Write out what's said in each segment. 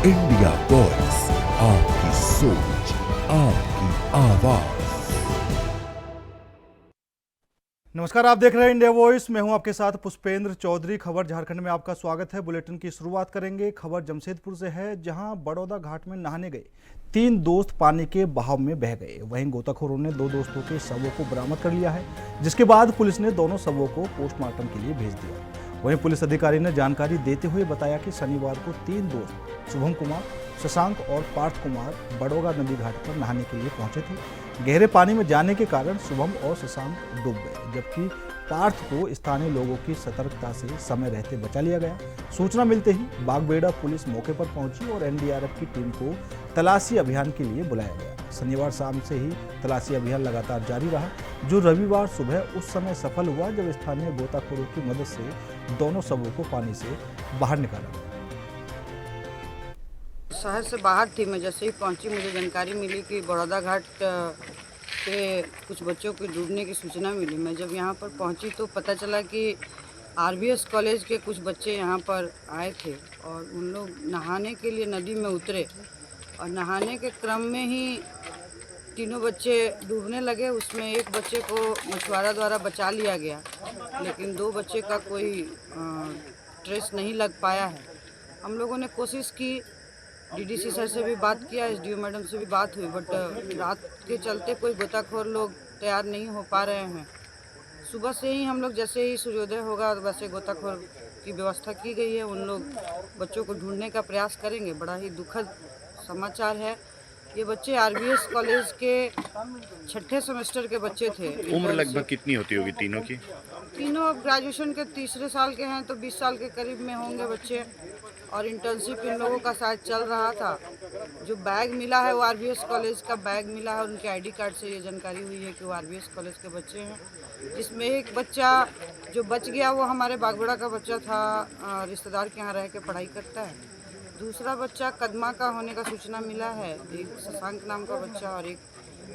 India voice, आपकी सोच, आपकी आवाज। नमस्कार, आप देख रहे हैं इंडिया वॉइस। मैं हूं आपके साथ पुष्पेंद्र चौधरी। खबर झारखंड में आपका स्वागत है। बुलेटिन की शुरुआत करेंगे। खबर जमशेदपुर से है, जहां बड़ौदा घाट में नहाने गए 3 दोस्त पानी के बहाव में बह गए। वहीं गोताखोरों ने 2 दोस्तों के शवों को बरामद कर लिया है, जिसके बाद पुलिस ने दोनों शवों को पोस्टमार्टम के लिए भेज दिया। वहीं पुलिस अधिकारी ने जानकारी देते हुए बताया कि शनिवार को 3 दोस्त शुभम कुमार, शशांक और पार्थ कुमार बड़ौदा नदी घाट पर नहाने के लिए पहुंचे थे। गहरे पानी में जाने के कारण शुभम और शशांक डूब गए, जबकि पार्थ को स्थानीय लोगों की सतर्कता से समय रहते बचा लिया गया। सूचना मिलते ही बागबेड़ा पुलिस मौके पर पहुंची और एनडीआरएफ की टीम को तलाशी अभियान के लिए बुलाया गया। शनिवार शाम से ही तलाशी अभियान लगातार जारी रहा, जो रविवार सुबह उस समय सफल हुआ जब स्थानीय गोताखोरों की मदद से दोनों शवों को पानी से बाहर निकाला गया। शहर से बाहर थी मैं, जैसे ही पहुंची मुझे जानकारी मिली कि बड़ौदा घाट पे कुछ बच्चों के डूबने की सूचना मिली। मैं जब यहाँ पर पहुंची तो पता चला कि आरबीएस कॉलेज के कुछ बच्चे यहाँ पर आए थे और उन लोग नहाने के लिए नदी में उतरे और नहाने के क्रम में ही तीनों बच्चे डूबने लगे। उसमें एक बच्चे को मछुआरा द्वारा बचा लिया गया, लेकिन 2 बच्चे का कोई ट्रेस नहीं लग पाया है। हम लोगों ने कोशिश की, डीडीसी सर से भी बात किया, एसडीओ मैडम से भी बात हुई, बट रात के चलते कोई गोताखोर लोग तैयार नहीं हो पा रहे हैं। सुबह से ही हम लोग जैसे ही सूर्योदय होगा वैसे गोताखोर की व्यवस्था की गई है। उन लोग बच्चों को ढूंढने का प्रयास करेंगे। बड़ा ही दुखद समाचार है। ये बच्चे आरबीएस कॉलेज के 6ठे सेमेस्टर के बच्चे थे। उम्र लगभग कितनी होती होगी तीनों की? तीनों अब ग्रेजुएशन के तीसरे साल के हैं, तो 20 साल के करीब में होंगे बच्चे। और इंटर्नशिप इन लोगों का शायद चल रहा था। जो बैग मिला है वो आरबीएस कॉलेज का बैग मिला है। उनके आईडी कार्ड से ये जानकारी हुई है कि वो आरबीएस कॉलेज के बच्चे हैं, जिसमें एक बच्चा जो बच गया वो हमारे बागबेड़ा का बच्चा था, रिश्तेदार के यहाँ रह के पढ़ाई करता है। दूसरा बच्चा कदमा का होने का सूचना मिला है, एक शशांक नाम का बच्चा, और एक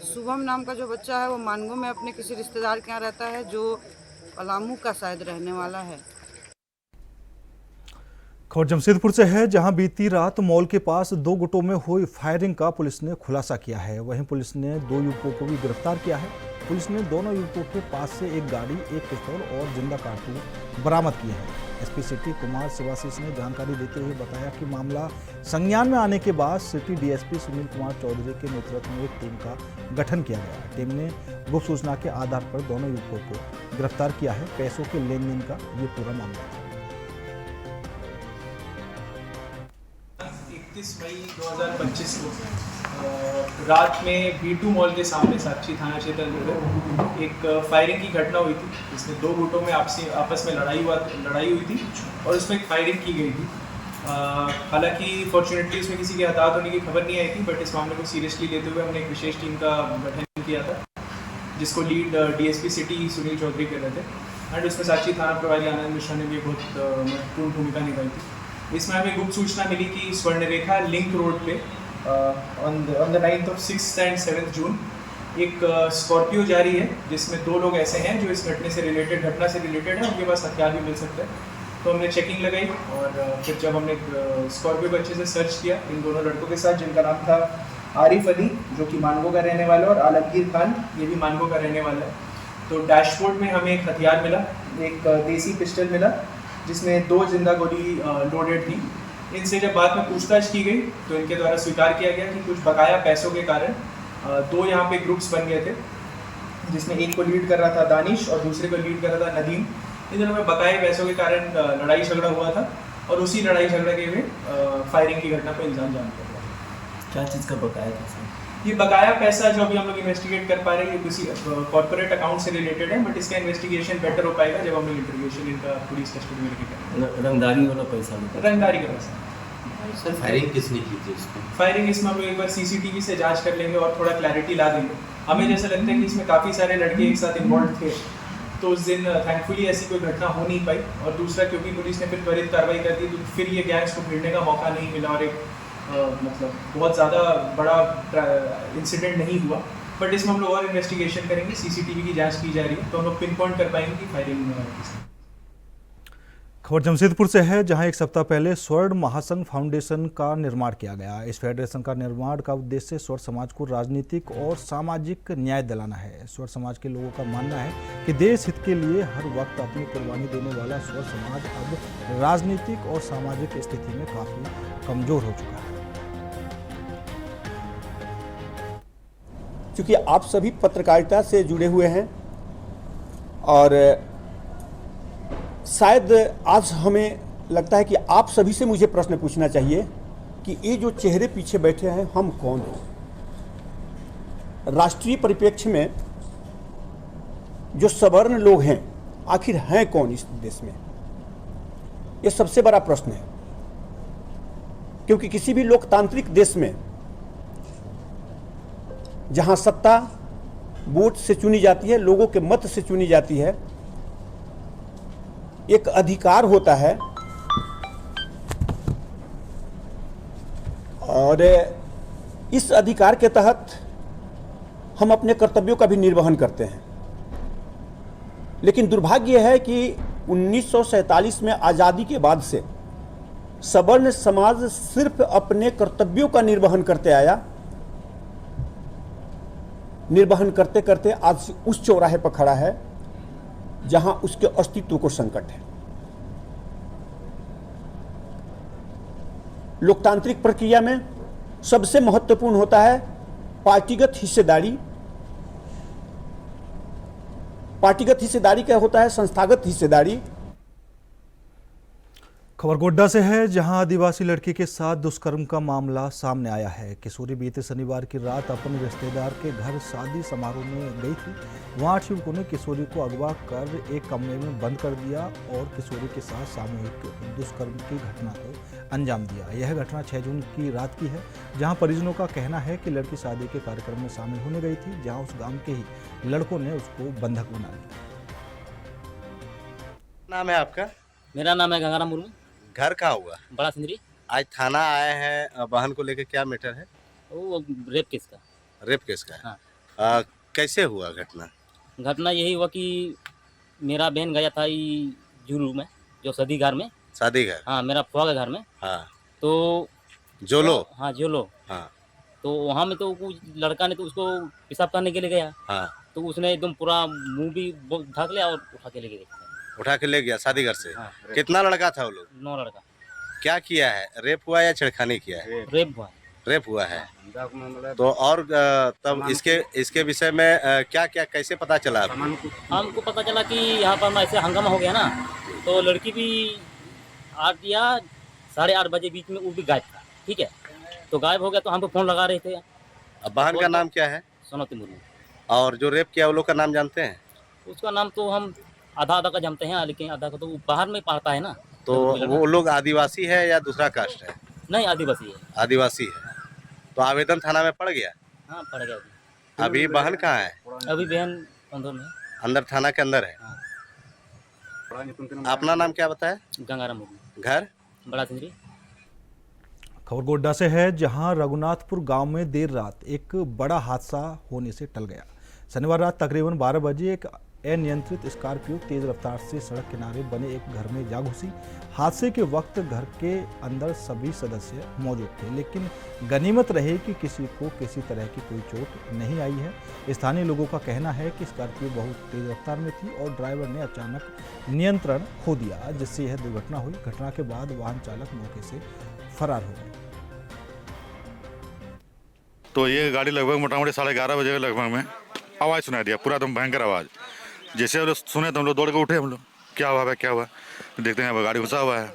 शुभम नाम का जो बच्चा है वो मानगो में अपने किसी रिश्तेदार के यहाँ रहता है, जो पलामू का शायद रहने वाला है। खबर जमशेदपुर से है, जहां बीती रात मॉल के पास 2 गुटों में हुई फायरिंग का पुलिस ने खुलासा किया है। वहीं पुलिस ने 2 युवकों को भी गिरफ्तार किया है। पुलिस ने दोनों युवकों के पास से एक गाड़ी, एक पिस्तौल और जिंदा कारतूस बरामद किए हैं। एसपी सिटी कुमार शिवाशीष ने जानकारी देते हुए बताया कि मामला संज्ञान में आने के बाद सिटी डीएसपी सुनील कुमार चौधरी के नेतृत्व में एक टीम का गठन किया गया। टीम ने गुप्त सूचना के आधार पर दोनों युवकों को गिरफ्तार किया है। पैसों के लेन देन का ये पूरा मामला था। 31 मई 2025 को रात में B2 मॉल के सामने साक्षी थाना क्षेत्र अंतर्गत एक फायरिंग की घटना हुई थी, जिसमें 2 गुटों में आपस में लड़ाई हुई थी और उसमें एक फायरिंग की गई थी। हालांकि फॉर्चुनेटली उसमें किसी के हताहत होने की खबर नहीं आई थी, बट इस मामले को सीरियसली लेते हुए हमने एक विशेष टीम का गठन किया था, जिसको lead DSP city Sunil Chaudhary कर रहे थे। एंड उसमें साक्षी थाना प्रभारी आनंद मिश्रा ने भी बहुत महत्वपूर्ण भूमिका निभाई थी। इसमें हमें गुप्त सूचना मिली कि स्वर्णरेखा लिंक रोड पे on the 9th of 6th and 7th जून एक स्कॉर्पियो जा रही है, जिसमें 2 लोग ऐसे हैं जो इस घटना से रिलेटेड है। उनके पास हथियार भी मिल सकता है। तो हमने चेकिंग लगाई और फिर जब हमने स्कॉर्पियो को अच्छे से सर्च किया इन दोनों लड़कों के साथ, जिनका नाम था आरिफ अली जो कि मानगो का रहने वाला है, और आलमगीर खान ये भी मानगो का रहने वाला है। तो डैशबोर्ड में हमें एक हथियार मिला, एक देसी पिस्टल मिला, जिसमें 2 जिंदा गोली लोडेड थी। इनसे जब बाद में पूछताछ की गई तो इनके द्वारा स्वीकार किया गया कि कुछ बकाया पैसों के कारण 2 यहाँ पे ग्रुप्स बन गए थे, जिसमें एक को लीड कर रहा था दानिश और दूसरे को लीड कर रहा था नदीम। इन दोनों में बकाया पैसों के कारण लड़ाई झगड़ा हुआ था और उसी लड़ाई झगड़ा के में फायरिंग की घटना पर इल्ज़ाम जान पड़ा। क्या चीज़ का बकाया था? ये बकाया पैसा जो अभी हम लोग इन्वेस्टिगेट कर पा रहे हैं, ये किसी कॉर्पोरेट अकाउंट से रिलेटेड है, बट इसका इन्वेस्टिगेशन बेटर हो पाएगा जब हम लोग इंटरोगेशन इनका पुलिस कस्टडी में लेके करेंगे। रंगदारी वाला पैसा? रंगदारी का पैसा। सर फायरिंग किसने की थी इसमें? फायरिंग इसमें हम लोग एक बार सीसीटीवी से जांच कर लेंगे और थोड़ा क्लैरिटी ला देंगे। हमें जैसा लगता है कि इसमें काफ़ी सारे लड़के एक साथ इन्वॉल्व थे, तो उस दिन थैंकफुली ऐसी कोई घटना हो नहीं पाई। और दूसरा, क्योंकि पुलिस ने फिर त्वरित कार्रवाई कर दी, तो फिर ये गैंग्स को भिड़ने का मौका नहीं मिला और एक मतलब बहुत ज़्यादा बड़ा इंसिडेंट नहीं हुआ। बट इसमें हम लोग और इन्वेस्टिगेशन करेंगे, सीसीटीवी की जांच की जा रही है, तो हम लोग पिन पॉइंट कर पाएंगे कि फायरिंग में। खबर जमशेदपुर से है, जहां एक सप्ताह पहले स्वर्ण महासंघ फाउंडेशन का निर्माण किया गया। इस फेडरेशन का निर्माण का उद्देश्य स्वर्ण समाज को राजनीतिक और सामाजिक न्याय दिलाना है। स्वर्ण समाज के लोगों का मानना है कि देश हित के लिए हर वक्त अपनी कुर्बानी देने वाला स्वर्ण समाज अब राजनीतिक और सामाजिक स्थिति में काफी कमजोर हो चुका है। क्योंकि आप सभी पत्रकारिता से जुड़े हुए हैं और शायद आज हमें लगता है कि आप सभी से मुझे प्रश्न पूछना चाहिए कि ये जो चेहरे पीछे बैठे हैं हम कौन हैं। राष्ट्रीय परिप्रेक्ष्य में जो सवर्ण लोग हैं आखिर हैं कौन इस देश में, ये सबसे बड़ा प्रश्न है। क्योंकि किसी भी लोकतांत्रिक देश में जहां सत्ता वोट से चुनी जाती है, लोगों के मत से चुनी जाती है, एक अधिकार होता है और इस अधिकार के तहत हम अपने कर्तव्यों का भी निर्वहन करते हैं। लेकिन दुर्भाग्य है कि 1947 में आज़ादी के बाद से सवर्ण समाज सिर्फ अपने कर्तव्यों का निर्वहन करते आया। निर्वहन करते करते आज उस चौराहे पर खड़ा है जहां उसके अस्तित्व को संकट है। लोकतांत्रिक प्रक्रिया में सबसे महत्वपूर्ण होता है पार्टीगत हिस्सेदारी। पार्टीगत हिस्सेदारी क्या होता है? संस्थागत हिस्सेदारी। खबर गोड्डा से है, जहां आदिवासी लड़की के साथ दुष्कर्म का मामला सामने आया है। किशोरी बीते शनिवार की रात अपने रिश्तेदार के घर शादी समारोह में गई थी। वहां 8 युवकों ने किशोरी को अगवा कर एक कमरे में बंद कर दिया और किशोरी के साथ सामूहिक दुष्कर्म की घटना को अंजाम दिया। यह घटना 6 जून की रात की है, जहां परिजनों का कहना है कि लड़की शादी के कार्यक्रम में शामिल होने गई थी, जहां उस गांव के ही लड़कों ने उसको बंधक बना लिया। नाम है आपका? मेरा नाम है गंगाराम मुर्मू। घर कहाँ हुआ? बड़ा सिंदरी। आज थाना आए हैं, बहन को लेकर क्या मैटर है? वो रेप केस का। रेप केस का? हाँ। कैसे हुआ घटना? घटना यही हुआ कि मेरा बहन गया था जुलू में, जो शादी घर में। शादी घर? हाँ, मेरा फुआ के घर में। हाँ। तो जोलो? हाँ, जोलो। हाँ। तो वहाँ में तो कुछ लड़का ने तो उसको पेशाब करने के लिए गया। हाँ। तो उसने एकदम पूरा मुंह भी ढक लिया और उठा के ले गया। उठा के ले गया शादी घर से? हाँ। कितना लड़का था वो लोग? 9 लड़का। क्या किया है? रेप हुआ या छेड़खानी किया है? रेप हुआ। रेप हुआ है। तो और तब इसके विषय में क्या क्या कैसे पता चला? हमको पता चला कि यहाँ पर ऐसे हंगामा हो गया ना, तो लड़की भी 8 या 8:30 बजे बीच में वो भी गायब था। ठीक है, तो गायब हो गया तो हम पे फोन लगा रहे थे। अब बहन का नाम क्या है? सोनोती मुर्मू। और जो रेप किया वो लोग का नाम जानते हैं? उसका नाम तो हम आधा का जानते हैं, लेकिन आधा का तो वो बाहर में पढ़ता है ना। तो वो लोग आदिवासी है या दूसरा कास्ट है? नहीं, आदिवासी है। आदिवासी है। तो आवेदन थाना में पड़ गया? हाँ, पड़ गया। अभी बहन कहाँ है? अभी बहन अंदर में। अंदर, थाना के अंदर है। हाँ। अपना नाम क्या बताया? गंगाराम मुर्मू। घर? बड़ा सिंदरी। खबर गोड्डा से है, जहां रघुनाथपुर गांव में देर रात एक बड़ा हादसा होने से टल गया। शनिवार रात तकरीबन 12 बजे एक अनियंत्रित स्कॉर्पियो तेज रफ्तार से सड़क किनारे बने एक घर में जा घुसी। हादसे के वक्त घर के अंदर सभी सदस्य मौजूद थे, लेकिन गनीमत रहे कि किसी को किसी तरह की कोई चोट नहीं आई है। स्थानीय लोगों का कहना है कि स्कॉर्पियो बहुत तेज रफ्तार में थी और ड्राइवर ने अचानक नियंत्रण खो दिया, जिससे यह दुर्घटना हुई। घटना के बाद वाहन चालक मौके से फरार हो गए। तो ये गाड़ी लगभग मोटामोटी 11:30 बजे के लगभग में आवाज़ सुनाई दिया, पूरा एकदम भयंकर आवाज़। जैसे हम लोग सुने तो हम लोग दौड़ के उठे। हम लोग क्या हुआ है, क्या हुआ? देखते हैं गाड़ी घुसा हुआ है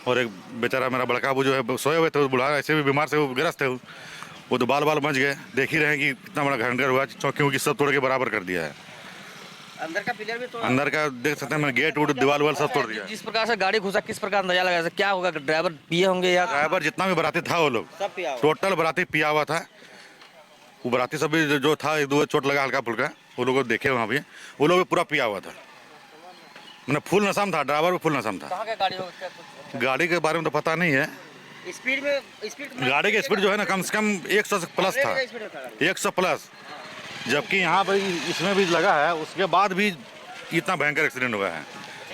और एक बेचारा मेरा बड़का वो जो है सोए हुए थे, बुढ़ा ऐसे भी बीमार से वो ग्रस्त थे, वो तो बाल बच गए। देख ही रहे हैं कि कितना बड़ा घंटर हुआ, चौकियों की सब तोड़ के बराबर कर दिया है। अंदर का पिलर भी तोड़ा, अंदर का देख सकते हैं, गेट उट दीवार वाल सब तोड़ दिया। जिस प्रकार से गाड़ी घुसा, किस प्रकार अंदाजा लगा क्या होगा? ड्राइवर पिए होंगे या ड्राइवर जितना भी बराती था वो लोग सब पिया हुआ? टोटल बराती पिया हुआ था। वो बराती सब भी जो था, 1-2 चोट लगा हल्का फुल्का, वो लोग देखे वहाँ पे, वो लोग भी पूरा पिया हुआ था। मैंने फुल नशा में था, ड्राइवर भी फुल नशा में था। कहाँ का गाड़ी हो? गाड़ी के बारे में तो पता नहीं है। स्पीड गाड़ी की स्पीड जो है ना कम से कम 100 प्लस था, 100 प्लस। जबकि यहाँ पर इसमें भी लगा है, उसके बाद भी इतना भयंकर एक्सीडेंट हुआ है।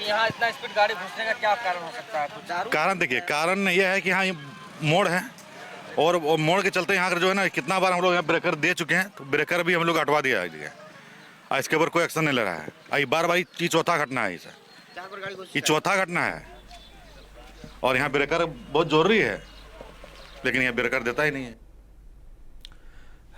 कि यहाँ इतना स्पीड गाड़ी घुसने का क्या कारण हो सकता है? कुछ दारू? कारण देखिए, कारण यह है कि यहाँ ये मोड़ है और वो मोड़ के चलते यहाँ जो है ना, कितना बार हम लोग यहाँ ब्रेकर दे चुके हैं, तो ब्रेकर भी हम लोग हटवा दिया है। इसके ऊपर कोई एक्शन नहीं ले रहा है। ये बार ये चौथा घटना है, ये चौथा घटना है और यहाँ ब्रेकर बहुत जरूरी है, लेकिन यहाँ ब्रेकर देता ही नहीं है।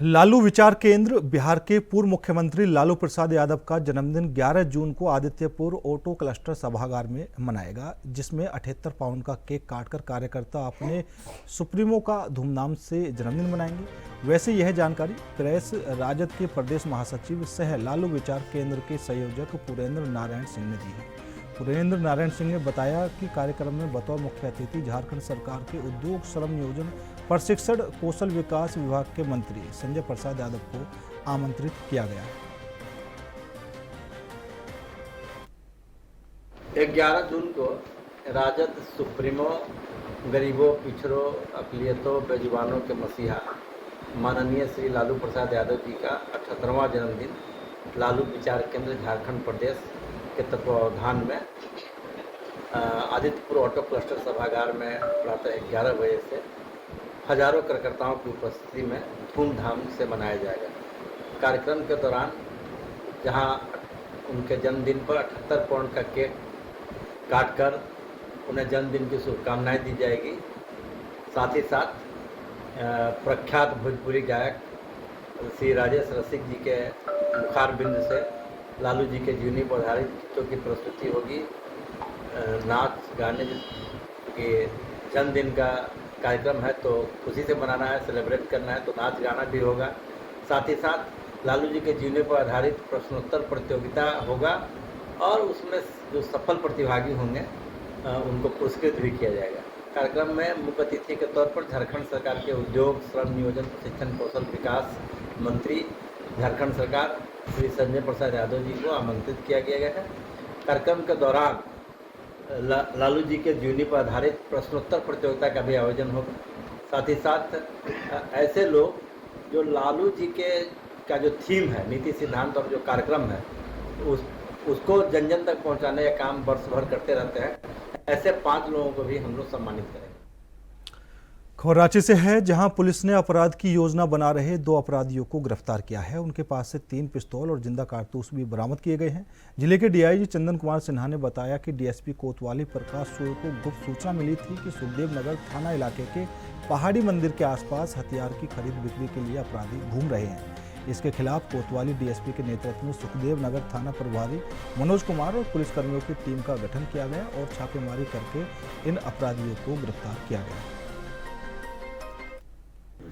लालू विचार केंद्र। बिहार के पूर्व मुख्यमंत्री लालू प्रसाद यादव का जन्मदिन 11 जून को आदित्यपुर ऑटो क्लस्टर सभागार में मनाएगा, जिसमें 78 पाउंड का केक काटकर कार्यकर्ता अपने सुप्रीमो का धूमधाम से जन्मदिन मनाएंगे। वैसे यह जानकारी प्रेस राजद के प्रदेश महासचिव सह लालू विचार केंद्र के संयोजक पुरेंद्र नारायण सिंह ने दी है। पुरेंद्र नारायण सिंह ने बताया कि कार्यक्रम में बतौर मुख्य अतिथि झारखंड सरकार के उद्योग, श्रम, नियोजन, प्रशिक्षण, कौशल विकास विभाग के मंत्री संजय प्रसाद यादव को आमंत्रित किया गया है। 11 जून को राजद सुप्रीमो, गरीबों, पिछड़ों, अक़लियतों, बेजुबानों के मसीहा माननीय श्री लालू प्रसाद यादव जी का 78वां जन्मदिन लालू विचार केंद्र झारखंड प्रदेश के तत्वावधान में आदित्यपुर ऑटो क्लस्टर सभागार में प्रातः 11 बजे से हजारों कार्यकर्ताओं की उपस्थिति में धूमधाम से मनाया जाएगा। कार्यक्रम के दौरान जहां उनके जन्मदिन पर 78 पाउंड का केक काटकर उन्हें जन्मदिन की शुभकामनाएं दी जाएगी। साथ ही साथ प्रख्यात भोजपुरी गायक श्री राजेश रसिक जी के मुखार बिंद से लालू जी के जीवनी पर आधारित गीतों की प्रस्तुति होगी। नाच गाने के जन्मदिन का कार्यक्रम है तो खुशी से मनाना है, सेलिब्रेट करना है, तो नाच गाना भी होगा। साथ ही साथ लालू जी के जीवनी पर आधारित प्रश्नोत्तर प्रतियोगिता होगा और उसमें जो सफल प्रतिभागी होंगे उनको पुरस्कृत भी किया जाएगा। कार्यक्रम में मुख्य अतिथि के तौर पर झारखंड सरकार के उद्योग, श्रम, नियोजन, प्रशिक्षण, कौशल विकास मंत्री झारखंड सरकार श्री संजय प्रसाद यादव जी को आमंत्रित किया गया है। कार्यक्रम के दौरान लालू जी के जीवनी पर आधारित प्रश्नोत्तर प्रतियोगिता का भी आयोजन होगा। साथ ही साथ ऐसे लोग जो लालू जी के का जो थीम है, नीति सिद्धांत और जो कार्यक्रम है उसको जन जन तक पहुंचाने का काम वर्ष भर करते रहते हैं, ऐसे 5 लोगों को भी हम लोग सम्मानित करेंगे। खबर रांची से है, जहां पुलिस ने अपराध की योजना बना रहे 2 अपराधियों को गिरफ्तार किया है। उनके पास से 3 पिस्तौल और जिंदा कारतूस भी बरामद किए गए हैं। जिले के डीआईजी चंदन कुमार सिन्हा ने बताया कि डीएसपी कोतवाली प्रकाश सूर्य को गुप्त सूचना मिली थी कि सुखदेव नगर थाना इलाके के पहाड़ी मंदिर के आसपास हथियार की खरीद बिक्री के लिए अपराधी घूम रहे हैं। इसके खिलाफ कोतवाली डीएसपी के नेतृत्व में सुखदेव नगर थाना प्रभारी मनोज कुमार और पुलिसकर्मियों की टीम का गठन किया गया और छापेमारी करके इन अपराधियों को गिरफ्तार किया गया।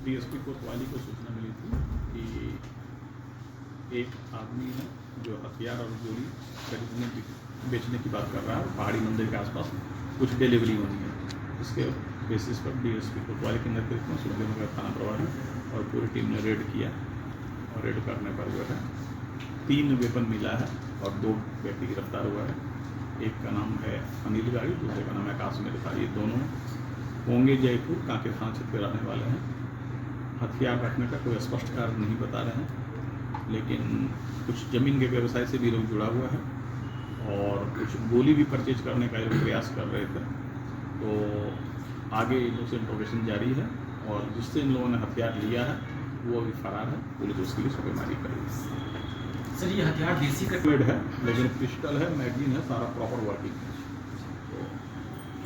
डीएसपी कोतवाली को सूचना मिली थी कि एक आदमी है जो हथियार और गोली खरीदने बेचने की बात कर रहा है। पहाड़ी मंदिर के आसपास कुछ डिलीवरी होनी है। इसके बेसिस पर डीएसपी कोतवाली के नेतृत्व में सुखदेव नगर थाना प्रभारी और पूरी टीम ने रेड किया और रेड करने पर जो है 3 वेपन मिला है और 2 व्यक्ति गिरफ्तार हुआ है। एक का नाम है अनिल गाड़ी, दूसरे का नाम है काश्मीर था। ये दोनों होंगे जयपुर कांके थाना क्षेत्र के रहने वाले हैं। हथियार रखने का कोई स्पष्ट कारण नहीं बता रहे हैं, लेकिन कुछ जमीन के व्यवसाय से भी लोग जुड़ा हुआ है और कुछ गोली भी परचेज करने का लोग प्रयास कर रहे थे। तो आगे इन लोगों से इंट्रोगेशन जारी है और जिससे इन लोगों ने हथियार लिया है वो अभी फरार है। पुलिस उसके लिए छापेमारी करेगी। सर, ये हथियार देसी कटवेड है, लेकिन पिस्टल है, मैगजीन है, सारा प्रॉपर वर्किंग है। तो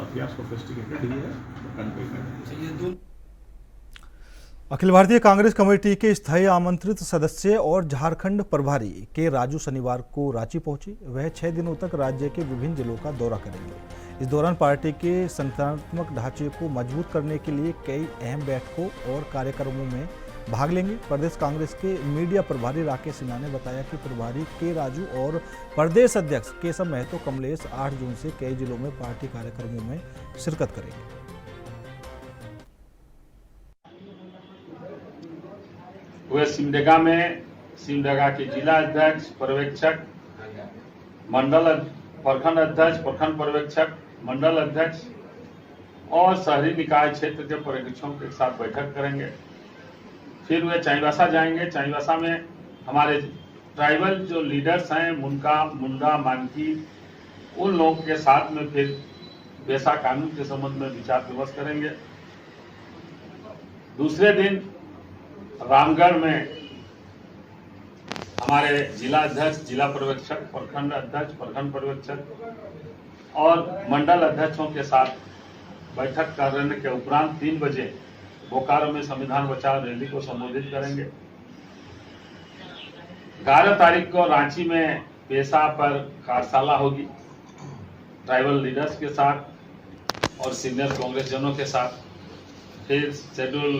हथियार सोफिस्टिकेटेड ही है, कन्फर्मेड है। अखिल भारतीय कांग्रेस कमेटी के स्थायी आमंत्रित सदस्य और झारखंड प्रभारी के राजू शनिवार को रांची पहुंचे। वह 6 दिनों तक राज्य के विभिन्न जिलों का दौरा करेंगे। इस दौरान पार्टी के संगठनात्मक ढांचे को मजबूत करने के लिए कई अहम बैठकों और कार्यक्रमों में भाग लेंगे। प्रदेश कांग्रेस के मीडिया प्रभारी राकेश सिन्हा ने बताया कि प्रभारी के राजू और प्रदेश अध्यक्ष केशव महतो कमलेश 8 जून से कई जिलों में पार्टी कार्यक्रमों में शिरकत करेंगे। वे सिमडेगा में सिमडेगा के जिला अध्यक्ष, पर्यवेक्षक, मंडल प्रखंड अध्यक्ष, प्रखंड पर्यवेक्षक, मंडल अध्यक्ष और शहरी निकाय क्षेत्र के पर्यवेक्षकों के साथ बैठक करेंगे। फिर वे चाईबासा जाएंगे। चाईबासा में हमारे ट्राइबल जो लीडर्स हैं, मुंडा, मानकी उन लोगों के साथ में फिर पेशा कानून के संबंध में विचार विमर्श करेंगे। दूसरे दिन रामगढ़ में हमारे जिला अध्यक्ष, जिला पर्यवेक्षक, प्रखंड अध्यक्ष, प्रखंड पर्यवेक्षक और मंडल अध्यक्षों के साथ बैठक करने के उपरांत 3 बजे बोकारो में संविधान बचाओ रैली को संबोधित करेंगे। 11 तारीख को रांची में पेशा पर कार्यशाला होगी, ट्राइबल लीडर्स के साथ और सीनियर कांग्रेस जनों के साथ। फिर शेड्यूल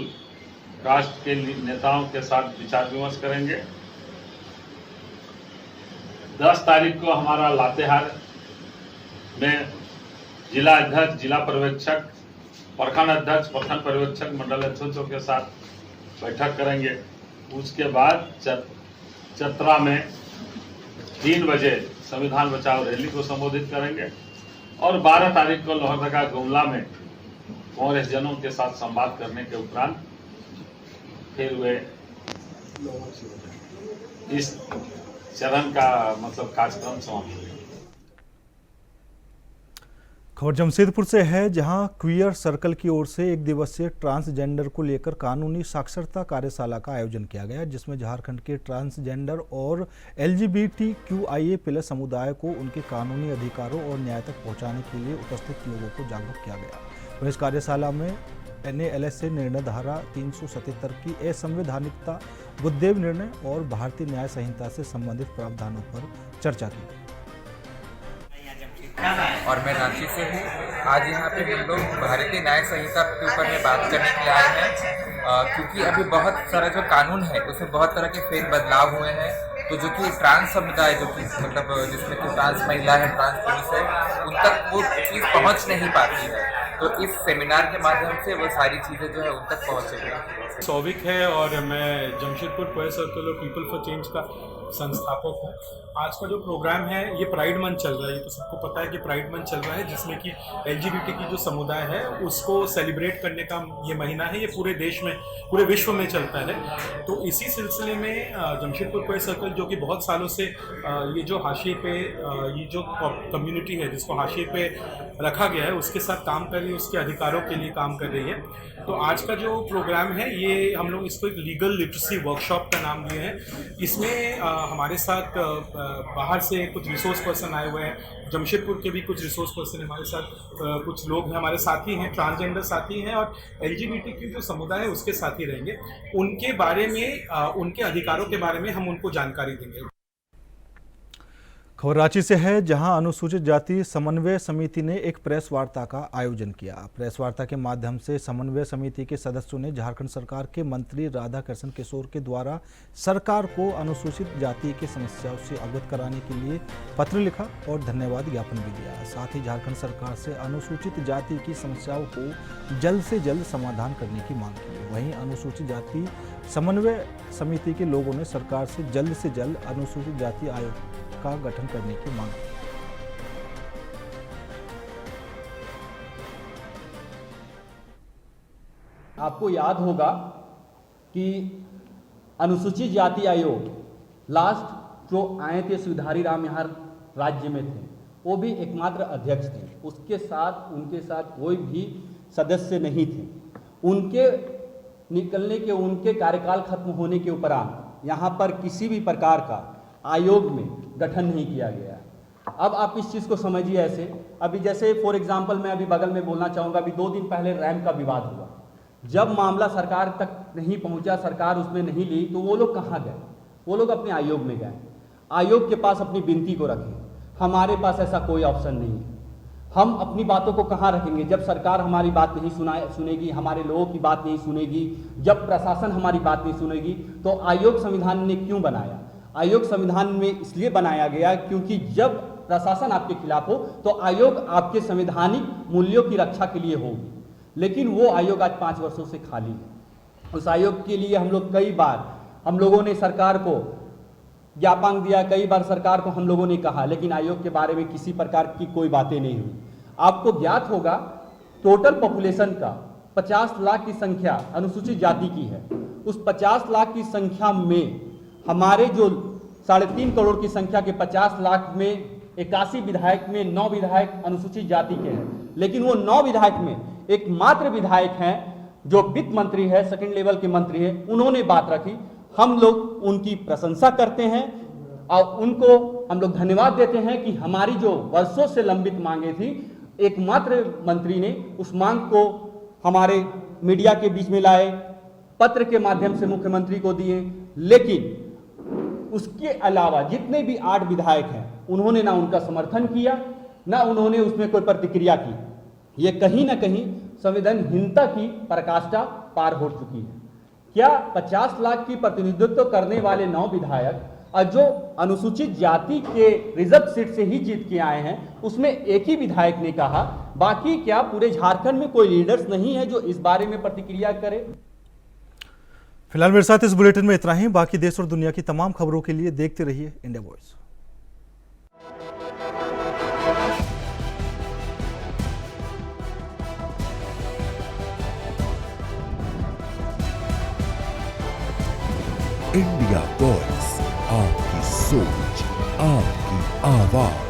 कास्ट के नेताओं के साथ विचार विमर्श करेंगे। 10 तारीख को हमारा लातेहार में जिला अध्यक्ष, जिला पर्यवेक्षक, प्रखंड अध्यक्ष, प्रखंड पर्यवेक्षक, मंडल अध्यक्षों के साथ बैठक करेंगे। उसके बाद चतरा में 3 बजे संविधान बचाओ रैली को संबोधित करेंगे और 12 तारीख को लोहरदगा गुमला में कांग्रेस जनों के साथ संवाद करने के उपरांत फिर वे इस चरण का मतलब कार्यक्रम समाप्त हो। खबर जमशेदपुर से है, जहां क्वियर सर्कल की ओर से 1 दिवसीय ट्रांसजेंडर को लेकर कानूनी साक्षरता कार्यशाला का आयोजन किया गया, जिसमें झारखंड के ट्रांसजेंडर और LGBTQIA+ समुदाय को उनके कानूनी अधिकारों और न्याय तक पहुंचाने के लिए उपस्थित लोगों को जागरूक किया गया। वहीं इस कार्यशाला में NALSA निर्णय धारा 377 की असंवैधानिकता, बुद्धदेव निर्णय और भारतीय न्याय संहिता से संबंधित प्रावधानों पर चर्चा की। और मैं रांची से हूँ। आज यहाँ पे हम लोग भारतीय न्याय संहिता के ऊपर में बात करने के लिए आए हैं, क्योंकि अभी बहुत सारा जो कानून है उसमें बहुत तरह के फेर बदलाव हुए हैं। तो जो कि ट्रांस समुदाय, जो कि मतलब जिसमें कि ट्रांस महिला है, ट्रांस पुरुष है, उन तक वो चीज़ पहुँच नहीं पाती है। तो इस सेमिनार के माध्यम से वो सारी चीज़ें जो है उन तक पहुँचेगी। सौविक है और मैं जमशेदपुर क्वेयर सर्कल और पीपल फॉर चेंज का संस्थापक हूँ। आज का जो प्रोग्राम है ये प्राइड मंथ चल रहा है, ये तो सबको पता है कि प्राइड मंथ चल रहा है, जिसमें कि LGBT की जो समुदाय है उसको सेलिब्रेट करने का ये महीना है। ये पूरे देश में, पूरे विश्व में चलता है। तो इसी सिलसिले में जमशेदपुर क्वेयर सर्कल, जो कि बहुत सालों से ये जो हाशिए पे ये जो कम्युनिटी है जिसको हाशिए पे रखा गया है उसके साथ काम कर रही है, उसके अधिकारों के लिए काम कर रही है। तो आज का जो प्रोग्राम है ये हम लोग इसको एक लीगल लिटरेसी वर्कशॉप का नाम दिए हैं। इसमें हमारे साथ बाहर से कुछ रिसोर्स पर्सन आए हुए हैं, जमशेदपुर के भी कुछ रिसोर्स पर्सन हमारे साथ, कुछ लोग हैं हमारे साथी हैं, ट्रांसजेंडर साथी हैं और LGBT की जो समुदाय है उसके साथी रहेंगे। उनके बारे में, उनके अधिकारों के बारे में हम उनको जानकारी देंगे। खबर रांची से है, जहां अनुसूचित जाति समन्वय समिति ने एक प्रेस वार्ता का आयोजन किया। प्रेस वार्ता के माध्यम से समन्वय समिति के सदस्यों ने झारखंड सरकार के मंत्री राधाकृष्ण किशोर के द्वारा सरकार को अनुसूचित जाति की समस्याओं से अवगत कराने के लिए पत्र लिखा और धन्यवाद ज्ञापन भी दिया। साथ ही झारखंड सरकार से अनुसूचित जाति की समस्याओं को जल्द से जल्द समाधान करने की मांग की। वहीं अनुसूचित जाति समन्वय समिति के लोगों ने सरकार से जल्द अनुसूचित जाति आयोग का गठन करने की मांग की। आपको याद होगा कि अनुसूचित जाति आयोग लास्ट जो आए थे सुधारी राम यहाँ राज्य में थे, वो भी एकमात्र अध्यक्ष थे। उनके साथ कोई भी सदस्य नहीं थे। उनके निकलने के, उनके कार्यकाल खत्म होने के उपरांत यहाँ पर किसी भी प्रकार का आयोग में गठन नहीं किया गया। अब आप इस चीज़ को समझिए ऐसे, अभी जैसे फॉर एग्जांपल मैं अभी बगल में बोलना चाहूँगा, अभी 2 दिन पहले रैंक का विवाद हुआ। जब मामला सरकार तक नहीं पहुँचा, सरकार उसमें नहीं ली, तो वो लोग कहाँ गए? वो लोग अपने आयोग में गए, आयोग के पास अपनी विनती को रखें। हमारे पास ऐसा कोई ऑप्शन नहीं है। हम अपनी बातों को कहाँ रखेंगे जब सरकार हमारी बात नहीं सुनेगी, हमारे लोगों की बात नहीं सुनेगी, जब प्रशासन हमारी बात नहीं सुनेगी? तो आयोग संविधान ने क्यों बनाया? आयोग संविधान में इसलिए बनाया गया क्योंकि जब प्रशासन आपके खिलाफ हो तो आयोग आपके संवैधानिक मूल्यों की रक्षा के लिए होगी। लेकिन वो आयोग आज 5 वर्षों से खाली है। उस आयोग के लिए हम लोग कई बार हम लोगों ने सरकार को ज्ञापन दिया, कई बार सरकार को हम लोगों ने कहा, लेकिन आयोग के बारे में किसी प्रकार की कोई बातें नहीं हुई। आपको ज्ञात होगा टोटल पॉपुलेशन का 50 लाख की संख्या अनुसूचित जाति की है। उस 50 लाख की संख्या में हमारे जो 3.5 करोड़ की संख्या के 50 लाख में 81 विधायक में 9 विधायक अनुसूचित जाति के हैं, लेकिन वो 9 विधायक में एकमात्र विधायक हैं जो वित्त मंत्री है, सेकंड लेवल के मंत्री है, उन्होंने बात रखी। हम लोग उनकी प्रशंसा करते हैं और उनको हम लोग धन्यवाद देते हैं कि हमारी जो वर्षों से लंबित मांगे थी, एकमात्र मंत्री ने उस मांग को हमारे मीडिया के बीच में लाए, पत्र के माध्यम से मुख्यमंत्री को दिए। लेकिन उसके अलावा जितने भी 8 विधायक हैं, उन्होंने ना उनका समर्थन किया, ना उन्होंने उसमें कोई प्रतिक्रिया की। ये कहीं ना कहीं संवेदनहीनता की पराकाष्ठा पार हो चुकी है। क्या 50 लाख की प्रतिनिधित्व करने वाले 9 विधायक और जो अनुसूचित जाति के रिजर्व सीट से ही जीत के आए हैं, उसमें एक ही विधायक ने कहा, बाकी क्या पूरे झारखंड में कोई लीडर्स नहीं है जो इस बारे में प्रतिक्रिया करे? फिलहाल मेरे साथ इस बुलेटिन में इतना ही। बाकी देश और दुनिया की तमाम खबरों के लिए देखते रहिए इंडिया वॉइस। इंडिया वॉइस, आपकी सोच, आपकी आवाज।